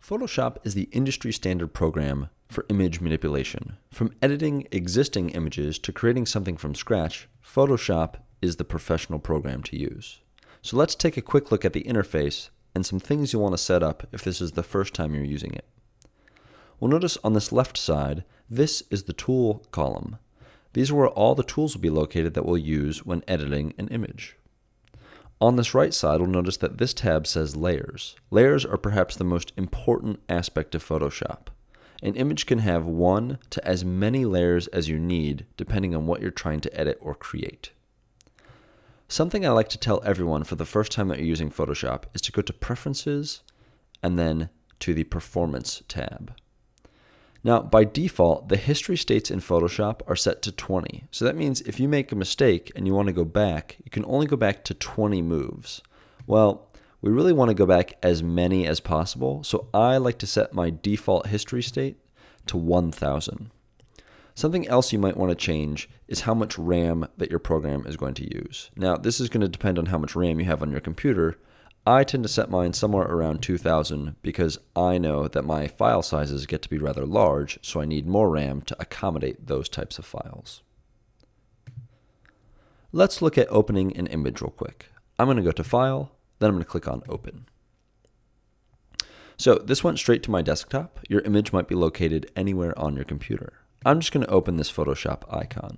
Photoshop is the industry standard program for image manipulation. From editing existing images to creating something from scratch, Photoshop is the professional program to use. So let's take a quick look at the interface and some things you'll want to set up if this is the first time you're using it. We'll notice on this left side, this is the tool column. These are where all the tools will be located that we'll use when editing an image. On this right side, we'll notice that this tab says Layers. Layers are perhaps the most important aspect of Photoshop. An image can have one to as many layers as you need, depending on what you're trying to edit or create. Something I like to tell everyone for the first time that you're using Photoshop is to go to Preferences and then to the Performance tab. Now, by default, the history states in Photoshop are set to 20. So that means if you make a mistake and you want to go back, you can only go back to 20 moves. Well, we really want to go back as many as possible, so I like to set my default history state to 1000. Something else you might want to change is how much RAM that your program is going to use. Now, this is going to depend on how much RAM you have on your computer. I tend to set mine somewhere around 2000 because I know that my file sizes get to be rather large, so I need more RAM to accommodate those types of files. Let's look at opening an image real quick. I'm going to go to File, then I'm going to click on Open. So this went straight to my desktop. Your image might be located anywhere on your computer. I'm just going to open this Photoshop icon.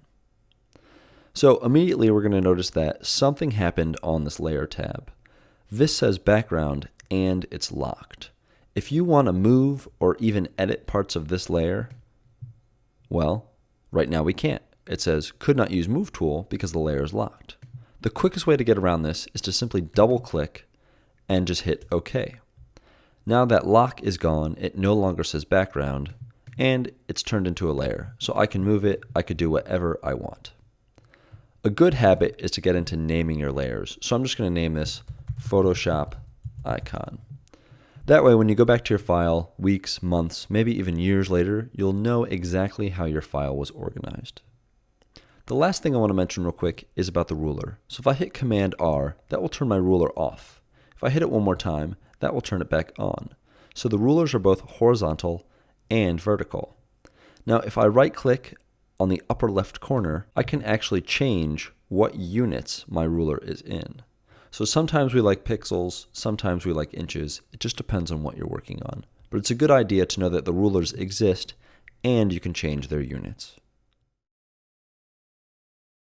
So immediately we're going to notice that something happened on this Layer tab. This says background and it's locked. If you want to move or even edit parts of this layer, well, right now we can't. It says could not use move tool because the layer is locked. The quickest way to get around this is to simply double click and just hit OK. Now that lock is gone, it no longer says background and it's turned into a layer. So I can move it, I could do whatever I want. A good habit is to get into naming your layers. So I'm just going to name this Photoshop icon. That way when you go back to your file weeks, months, maybe even years later, you'll know exactly how your file was organized. The last thing I want to mention real quick is about the ruler. So if I hit Command R, that will turn my ruler off. If I hit it one more time, that will turn it back on. So the rulers are both horizontal and vertical. Now if I right click on the upper left corner, I can actually change what units my ruler is in. So sometimes we like pixels, sometimes we like inches. It just depends on what you're working on. But it's a good idea to know that the rulers exist and you can change their units.